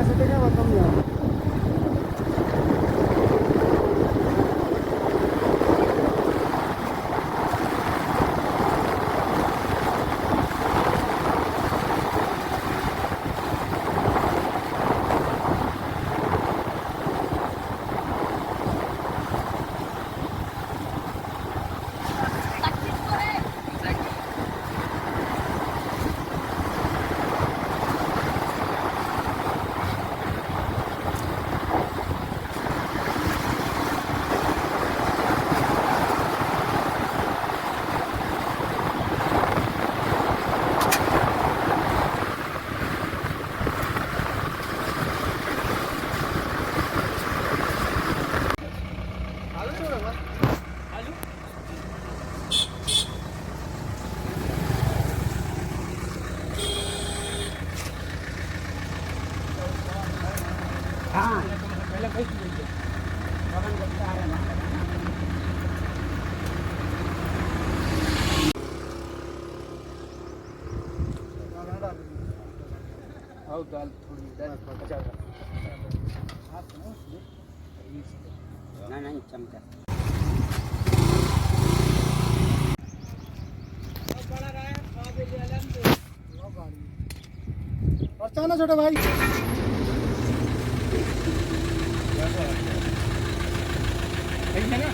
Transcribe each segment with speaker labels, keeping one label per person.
Speaker 1: कैसे देखें वो कम यार। हाँ पहले बैठ लीजिए बगन करता है ना। आओ दाल थोड़ी दाल बचा नहीं चमचा और चाना छोटे भाई है ना।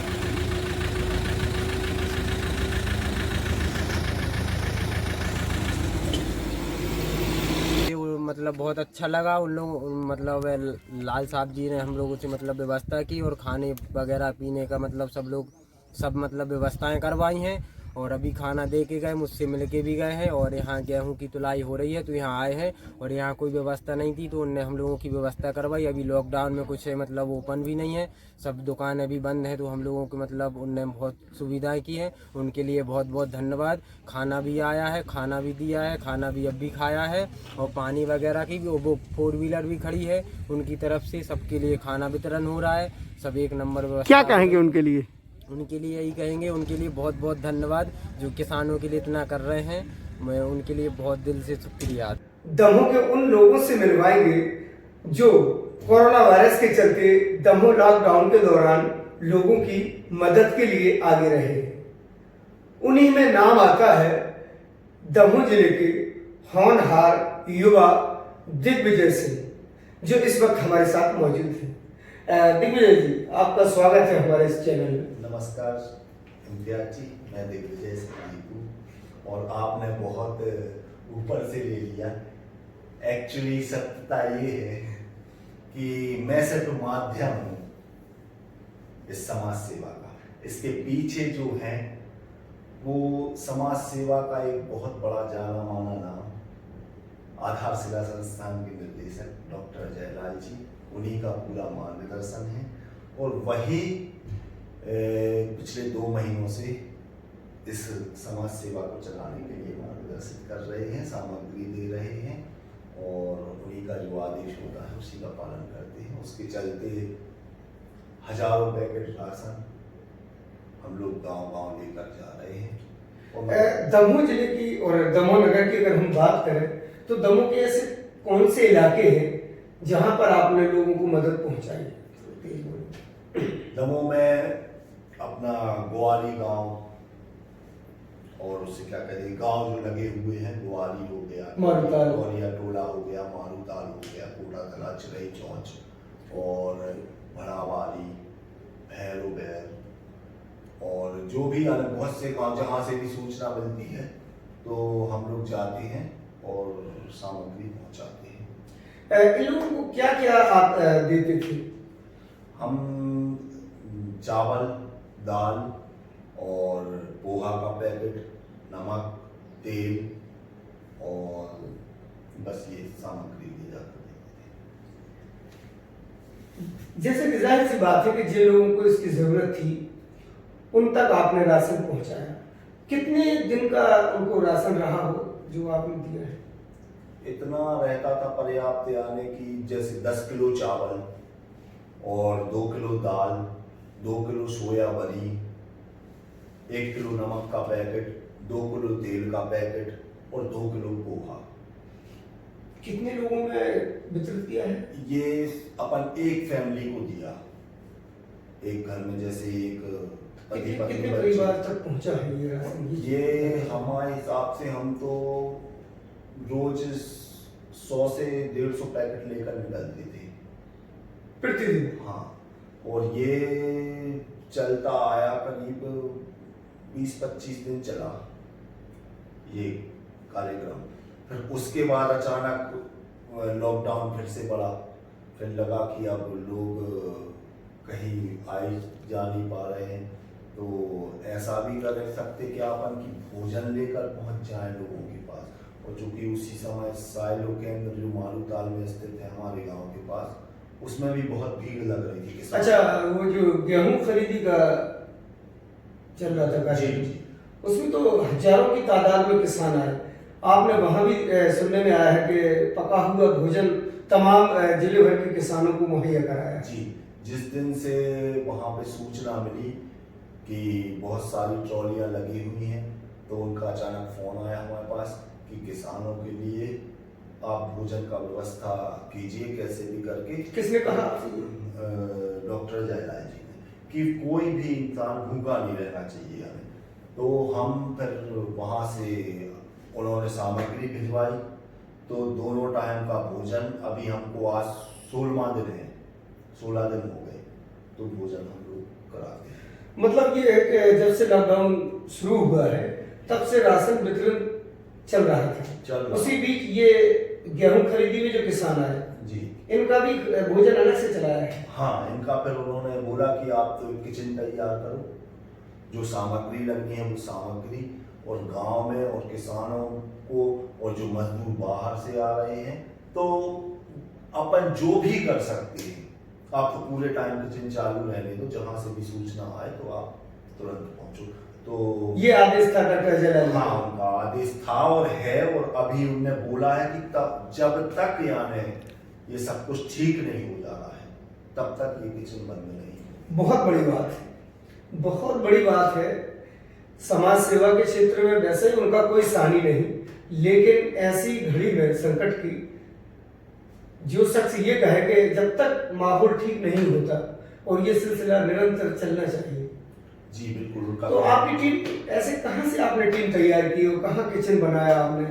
Speaker 1: मतलब बहुत अच्छा लगा उन लोग मतलब लाल साहब जी ने हम लोगों से मतलब व्यवस्था की और खाने वगैरह पीने का मतलब सब मतलब व्यवस्थाएं करवाई हैं और अभी खाना दे के गए, मुझसे मिल के भी गए हैं और यहाँ गेहूं की तुलाई हो रही है तो यहाँ आए हैं और यहाँ कोई व्यवस्था नहीं थी तो उनने हम लोगों की व्यवस्था करवाई। अभी लॉकडाउन में कुछ मतलब ओपन भी नहीं है, सब दुकानें भी बंद हैं तो हम लोगों को मतलब उनने बहुत सुविधाएं की हैं, उनके लिए बहुत बहुत धन्यवाद। खाना भी आया है, खाना भी दिया है, खाना भी अब भी खाया है और पानी वगैरह की भी वो 4 व्हीलर भी खड़ी है उनकी तरफ से, सबके लिए खाना वितरण हो रहा है, सब एक नंबर व्यवस्था। क्या कहेंगे उनके लिए? उनके लिए यही कहेंगे, उनके लिए बहुत बहुत धन्यवाद जो किसानों के लिए इतना कर रहे हैं, मैं उनके लिए बहुत दिल से शुक्रिया।
Speaker 2: दमोह के उन लोगों से मिलवाएंगे जो कोरोना वायरस के चलते दमोह लॉकडाउन के दौरान लोगों की मदद के लिए आगे रहे। उन्हीं में नाम आता है दमोह जिले के होनहार युवा दिग्विजय सिंह जो इस वक्त हमारे साथ मौजूद हैं। दिग्विजय जी, आपका स्वागत है हमारे इस चैनल में।
Speaker 3: नमस्कार इम्तियाज जी, मैं दिग्विजय सिंह दीपू और आपने बहुत ऊपर से ले लिया। एक्चुअली सत्यता ये है कि मैं सिर्फ माध्यम हूँ इस समाज सेवा का। इसके पीछे जो है वो समाज सेवा का एक बहुत बड़ा जाना माना नाम आधारशिला संस्थान के निर्देशक डॉक्टर जयलाल जी, उन्हीं का पूरा मार्गदर्शन है और वही पिछले 2 महीनों से इस समाज सेवा को चलाने के लिए मार्गदर्शित कर रहे हैं, सामग्री दे रहे हैं और उन्हीं का जो आदेश होता है उसी का पालन करते हैं। उसके चलते हजारों पैकेट राशन हम लोग गांव-गांव लेकर जा रहे हैं।
Speaker 2: दमोह जिले की और दमोह नगर की अगर हम बात करें तो दमोह के ऐसे कौन से इलाके हैं जहां पर आपने लोगों को मदद पहुंचाई?
Speaker 3: दमोह में अपना ग्वाली गांव और उससे क्या कहते गांव जो लगे हुए हैं, ग्वाली हो गया, गौरिया टोला हो गया, मारूताल हो गया, कोटा तला, चिरई चौंच और भड़ावाली, भैरोबैर और जो भी अलग बहुत से गांव जहाँ से भी सूचना मिलती है तो हम लोग जाते हैं और सामग्री पहुंचाते हैं।
Speaker 2: इन लोगों को क्या क्या आप देते थे?
Speaker 3: हम चावल, दाल और पोहा का पैकेट, नमक, तेल और बस ये सामग्री दी जाती है।
Speaker 2: जैसे कि जाहिर सी बात है कि जिन लोगों को इसकी जरूरत थी उन तक आपने राशन पहुंचाया। कितने दिन का उनको राशन रहा हो जो आपने दिया है?
Speaker 3: इतना रहता था पर्याप्त, यानी कि जैसे 10 किलो चावल और 2 किलो दाल, 2 किलो सोया बरी, 1 किलो नमक का पैकेट, 2 किलो तेल का पैकेट और 2 किलो पोहा।
Speaker 2: कितने लोगों में वितरित किया है?
Speaker 3: ये अपन एक फैमिली को दिया, एक घर में जैसे एक पति पत्नी
Speaker 2: कितने
Speaker 3: बच्चे।
Speaker 2: परिवार तक पहुंचा है ये राशन?
Speaker 3: ये हमारे हिसाब से हम तो रोज 100 से 150 पैकेट लेकर निकलते थे
Speaker 2: प्रतिदिन?
Speaker 3: हाँ, और ये चलता आया करीब 20-25 दिन चला ये कार्यक्रम। फिर उसके बाद अचानक लॉकडाउन फिर से बढ़ा, फिर लगा कि अब लोग कहीं आए जा नहीं पा रहे हैं, तो ऐसा भी कर सकते कि अपन की भोजन लेकर पहुंच जाए लोगों के पास। और चूंकि उसी समय साइलो केंद्र जो मारूताल में स्थित है हमारे गांव के पास, उसमें भी बहुत भीड़ लग रही थी किसान।
Speaker 2: अच्छा, वो जो गेहूं खरीदी का चल रहा था
Speaker 3: जी
Speaker 2: कार्यक्रम,
Speaker 3: जी
Speaker 2: उसमें तो हजारों की तादाद में किसान आए। आपने वहां भी सुनने में आया है कि पका हुआ भोजन तमाम जिले भर के किसानों को मुहैया कराया।
Speaker 3: जी, जिस दिन से वहाँ पे सूचना मिली कि बहुत सारी ट्रॉलियाँ लगी हुई हैं, तो उनका अचानक फ़ोन आया हमारे पास कि किसानों के लिए आप भोजन का व्यवस्था कीजिए कैसे भी करके।
Speaker 2: किसने कहा?
Speaker 3: डॉक्टर जयराज जी ने, कि कोई भी इंसान भूखा नहीं रहना चाहिए हमें। तो हम फिर वहाँ से उन्होंने सामग्री भिजवाई, तो दोनों टाइम का भोजन अभी हमको आज 16वां दिन है, 16 दिन हो गए, तो भोजन हम लोग कराते हैं।
Speaker 2: मतलब ये है कि जब से लॉकडाउन शुरू हुआ है तब से राशन वितरण चल रहा था। उसी बीच ये गेहूं खरीदी में जो किसान आए
Speaker 3: जी,
Speaker 2: इनका भी भोजन अलग से चलाया है।
Speaker 3: हाँ, इनका फिर उन्होंने बोला कि आप तो किचन तैयार करो, जो सामग्री लगनी है वो सामग्री, और गांव में और किसानों को और जो मजदूर बाहर से आ रहे हैं, तो अपन जो भी कर सकते हैं, आप तो पूरे टाइम किचन चालू रहने दो, जहां से भी सूचना आए तो आप तुरंत पहुंचो। तो
Speaker 2: ये आदेश था डॉक्टर जयराज?
Speaker 3: हाँ, उनका आदेश था और है, और अभी उनने बोला है कि तब जब तक यानी ये सब कुछ ठीक नहीं हो जा रहा है तब तक ये किचन बंद नहीं है।
Speaker 2: बहुत बड़ी बात है, बहुत बड़ी बात है। समाज सेवा के क्षेत्र में वैसे ही उनका कोई सानी नहीं, लेकिन ऐसी घड़ी में संकट की जो शख्स ये कहे कि जब तक माहौल ठीक नहीं होता और ये सिलसिला निरंतर चलना चाहिए।
Speaker 3: जी बिल्कुल, उनका
Speaker 2: तो आपकी टीम ऐसे कहाँ से आपने टीम तैयार की और कहाँ किचन बनाया आपने?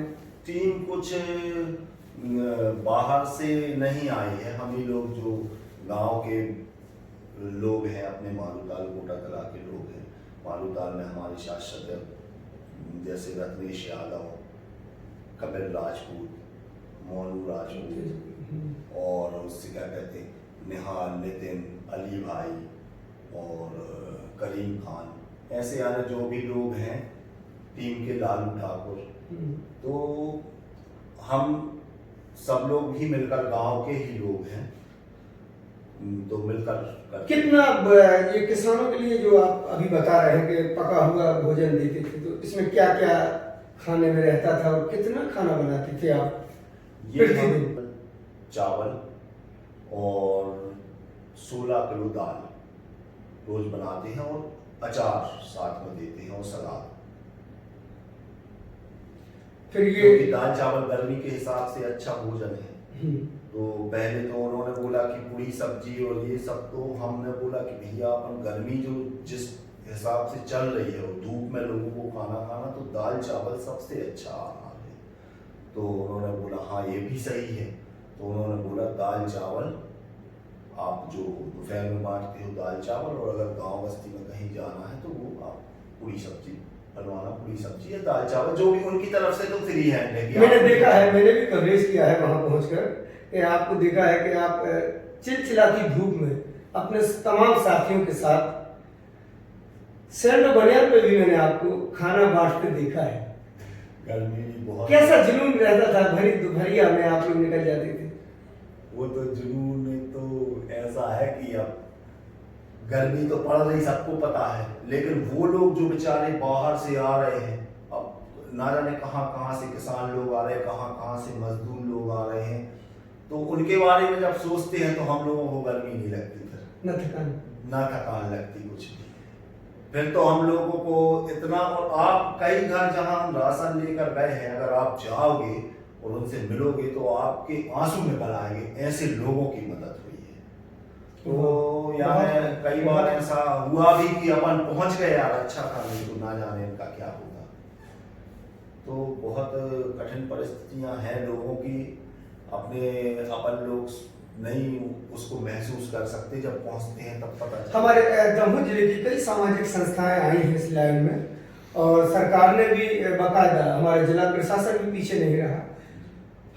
Speaker 3: टीम कुछ बाहर से नहीं आई है, हम ही लोग जो गांव के लोग हैं, अपने मारूताल कोटा कला के लोग हैं। मारूताल में हमारे शासक जैसे रत्नेश यादव, कपिल राजपूत, मोनू राजपूत, और उससे क्या कहते हैं निहाल, नितिन, अली भाई और करीम खान, ऐसे यानी जो भी लोग हैं टीम के, लालू ठाकुर, तो हम सब लोग भी मिलकर गांव के ही लोग हैं, तो मिलकर करते हैं।
Speaker 2: कितना ये किसानों के लिए जो आप अभी बता रहे हैं कि पका हुआ भोजन देते थे, तो इसमें क्या क्या खाने में रहता था और कितना खाना बनाते थे आप?
Speaker 3: ये हम चावल और 16 किलो दाल रोज बनाते हैं, और अचार साथ में देते हैं और सलाद।
Speaker 2: फिर ये
Speaker 3: क्योंकि दाल चावल गर्मी के हिसाब से अच्छा भोजन है, तो पहले तो उन्होंने बोला कि पूरी सब्जी और ये सब, तो हमने बोला कि भैया अपन गर्मी जो जिस हिसाब से चल रही है और धूप में लोगों को खाना खाना, तो दाल चावल सबसे अच्छा आहार है। तो उन्होंने बोला हाँ ये भी सही है, तो उन्होंने बोला दाल चावल आप जो दोपहर में बांटते हो दाल चावल, और अगर गांव बस्ती में कहीं जाना है तो वो आप पूरी सब्जी बनवाना, पूरी सब्जी या दाल चावल जो भी उनकी तरफ से, तो फ्री है।
Speaker 2: मैंने देखा है, मैंने भी कवरेज किया है वहां पहुंचकर, कि आपको देखा है कि आप चिलचिलाती धूप में अपने तमाम साथियों के साथ सैंड बनियान पे भी मैंने आपको खाना बांटते देखा है।
Speaker 3: गर्मी भी बहुत,
Speaker 2: कैसा जुनून रहता था, भरी दोपहरिया में आप लोग निकल जाते थे?
Speaker 3: वो तो जुनून तो ऐसा है कि अब गर्मी तो पड़ रही सबको पता है, लेकिन वो लोग जो बेचारे बाहर से आ रहे हैं, अब ना जाने कहाँ कहाँ से किसान लोग आ रहे हैं, कहाँ कहाँ से मजदूर लोग आ रहे हैं, तो उनके बारे में जब सोचते हैं तो हम लोगों को गर्मी नहीं लगती, फिर
Speaker 2: न
Speaker 3: थकान लगती कुछ भी। फिर तो हम लोगों को इतना, और आप कई घर जहाँ हम राशन लेकर गए हैं, अगर आप जाओगे और उनसे मिलोगे तो आपके आंसू निकल आएंगे, ऐसे लोगों की मदद हुई है। तो यानी कई बार ऐसा हुआ भी कि अपन पहुंच गए यार, अच्छा था, नहीं तो ना जाने इनका क्या होगा। तो बहुत कठिन परिस्थितियां हैं लोगों की, अपन लोग नहीं उसको महसूस कर सकते, जब पहुंचते हैं तब पता चलता है।
Speaker 2: हमारे दमोह जिले की कई सामाजिक संस्थाएं आई हैं इस लाइन में, और सरकार ने भी बाकायदा, हमारे जिला प्रशासन भी पीछे नहीं रहा,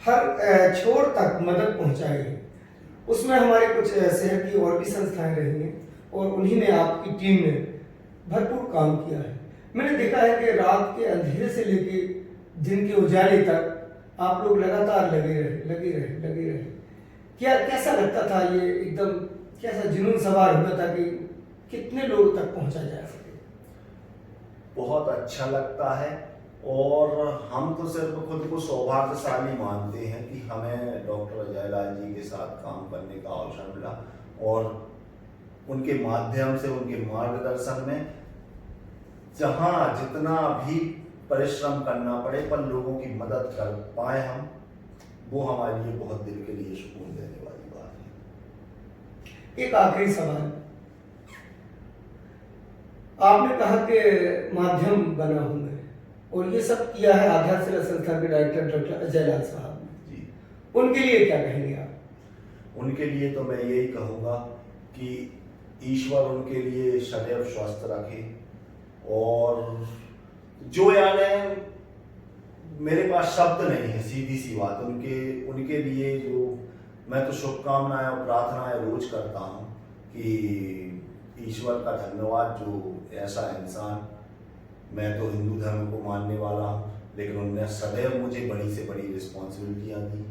Speaker 2: हर छोर तक मदद पहुंचाई है। उसमें हमारे कुछ शहर की और भी संस्थाएं रही हैं, और उन्हीं में आपकी टीम ने भरपूर काम किया है। मैंने देखा है कि रात के अंधेरे से लेके दिन के उजाले तक आप लोग लगातार लगे रहे। क्या कैसा लगता था ये, एकदम कैसा जुनून सवार हुआ था कि कितने लोगों तक पहुंचा जा सके?
Speaker 3: बहुत अच्छा लगता है, और हम तो सिर्फ खुद को सौभाग्यशाली मानते हैं कि हमें डॉक्टर अजय लाल जी के साथ काम करने का अवसर मिला, और उनके माध्यम से, उनके मार्गदर्शन में जहां जितना भी परिश्रम करना पड़े पर लोगों की मदद कर पाए हम, वो हमारे लिए बहुत दिल के लिए सुकून देने वाली बात है।
Speaker 2: एक आखिरी सवाल, आपने कहा कि माध्यम बना हूं मैं, और ये सब किया है आधारशिला संस्था के डायरेक्टर डॉक्टर अजय लाल साहब ने जी, उनके लिए क्या कहेंगे आप?
Speaker 3: उनके लिए तो मैं यही कहूँगा कि ईश्वर उनके लिए सदैव स्वस्थ रखे, और जो यानी मेरे पास शब्द नहीं है, सीधी सी बात, उनके लिए जो मैं तो शुभकामनाएं और प्रार्थनाएं रोज करता हूँ कि ईश्वर का धन्यवाद, जो ऐसा इंसान, मैं तो हिंदू धर्म को मानने वाला हूँ, लेकिन उनने सदैव मुझे बड़ी से बड़ी रिस्पॉन्सिबिलिटियाँ दी,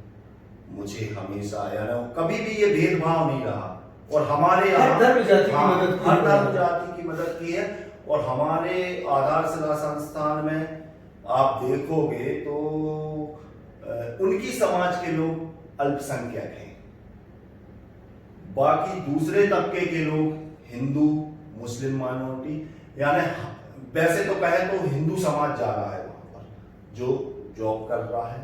Speaker 3: मुझे हमेशा यानी कभी भी ये भेदभाव नहीं रहा, और हमारे यहाँ
Speaker 2: हर धर्म जाति
Speaker 3: की मदद की है। और हमारे आधारशिला संस्थान में आप देखोगे तो उनकी समाज के लोग अल्पसंख्यक हैं, बाकी दूसरे तबके के लोग, हिंदू मुस्लिम माइनॉरिटी, यानी वैसे तो कहें तो हिंदू समाज जा रहा है वहां पर, जो जॉब कर रहा है,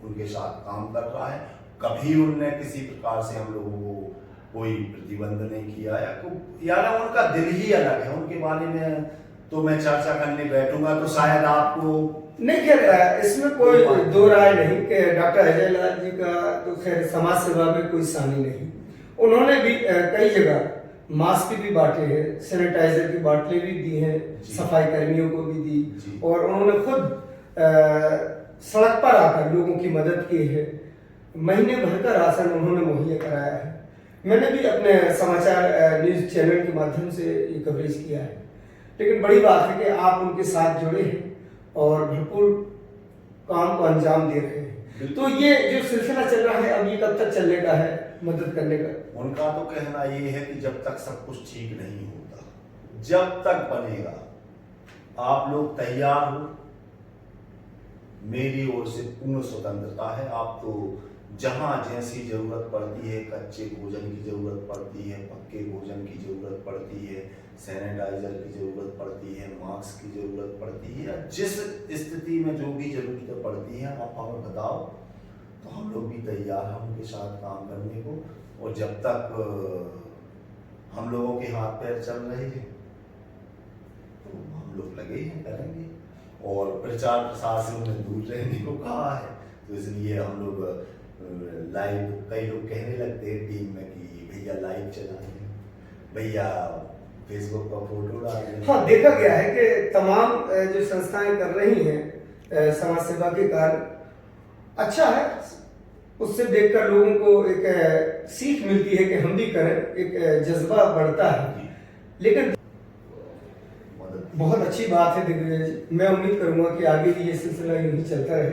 Speaker 3: उनके साथ काम कर रहा है, कभी उनने किसी प्रकार से हम लोगों को कोई प्रतिबंध नहीं किया, या उनका दिल ही अलग है। उनके बारे में तो मैं चर्चा करने बैठूंगा तो शायद आपको
Speaker 2: नहीं, खैर इसमें कोई दो राय नहीं कि डॉक्टर अजय लाल जी का तो खैर समाज सेवा में कोई सानी नहीं, उन्होंने भी कई जगह मास्क भी बांटे हैं, सैनिटाइजर की बाटलें भी दी हैं, सफाई कर्मियों को भी दी, और उन्होंने खुद सड़क पर आकर लोगों की मदद की है, महीने भर का राशन उन्होंने मुहैया कराया है। मैंने भी अपने समाचार न्यूज चैनल के माध्यम से ये कवरेज किया है, लेकिन बड़ी बात है कि आप उनके साथ जुड़े हैं और भरपूर काम को अंजाम दे रहे हैं। तो ये जो सिलसिला चल रहा है, अब ये कब तक चलने का है, मदद करने का?
Speaker 3: उनका तो कहना ये है कि जब तक सब कुछ ठीक नहीं होता, जब तक बनेगा, आप लोग तैयार हो, मेरी ओर से पूर्ण स्वतंत्रता है। आप तो जहां जैसी जरूरत पड़ती है, कच्चे भोजन की जरूरत पड़ती है, पक्के भोजन की जरूरत पड़ती है, सैनिटाइजर की जरूरत पड़ती है, मास्क की जरूरत पड़ती है, जिस स्थिति में जो भी जरूरत पड़ती है आप हमें बताओ, तो हम लोग भी तैयार हैं उनके साथ काम करने को। और जब तक हम लोगों के हाथ पैर चल रहे हैं तो हम लोग लगे हैं, करेंगे। और प्रचार प्रसार से उन्हें दूर रहने को कहा है, तो इसलिए हम लोग लाइव, कई लोग कहने लगते हैं टीम में कि भैया लाइव चला दें, भैया फेसबुक पर फोटो डाल दें।
Speaker 2: हाँ, देखा गया है कि तमाम जो संस्थाएं कर रही हैं समाज सेवा के कार्य, अच्छा है, उससे देखकर लोगों को एक सीख मिलती है कि हम भी करें, एक जज्बा बढ़ता है। लेकिन बहुत अच्छी बात है दिग्विजय जी, मैं उम्मीद करूंगा कि आगे भी ये सिलसिला यूं ही चलता रहे।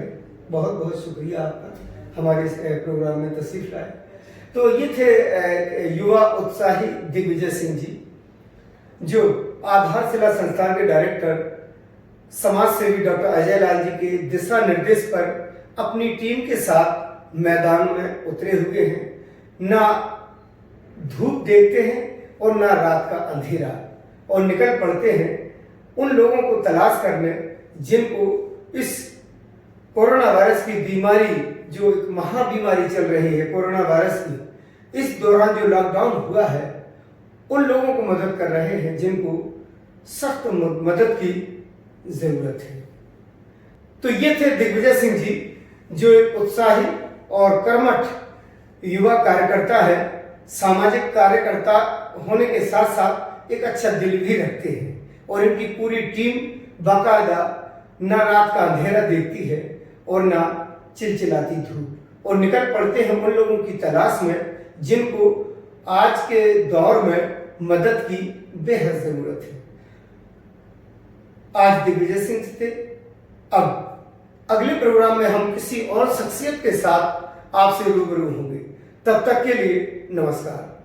Speaker 2: बहुत बहुत शुक्रिया आपका हमारे इस प्रोग्राम में तशरीफ लाए। तो ये थे युवा उत्साही दिग्विजय सिंह जी, जो आधारशिला संस्थान के डायरेक्टर, समाज सेवी डॉक्टर अजय लाल जी के दिशा निर्देश पर अपनी टीम के साथ मैदान में उतरे हुए हैं। ना धूप देखते हैं और ना रात का अंधेरा, और निकल पड़ते हैं उन लोगों को तलाश करने जिनको इस कोरोना वायरस की बीमारी, जो एक महाबीमारी चल रही है कोरोना वायरस की, इस दौरान जो लॉकडाउन हुआ है उन लोगों को मदद कर रहे हैं जिनको सख्त मदद की जरूरत है। तो ये थे दिग्विजय सिंह जी, जो एक उत्साही और कर्मठ युवा कार्यकर्ता है। सामाजिक कार्यकर्ता होने के साथ साथ एक अच्छा दिल भी रखते हैं और इनकी पूरी टीम बाकायदा ना रात का अंधेरा देखती है और ना चिलचिलाती धूप, और निकल पड़ते हैं उन लोगों की तलाश में जिनको आज के दौर में मदद की बेहद जरूरत है। आज दिग्विजय सिंह थे। अब अगले प्रोग्राम में हम किसी और शख्सियत के साथ आपसे रूबरू होंगे। तब तक के लिए नमस्कार।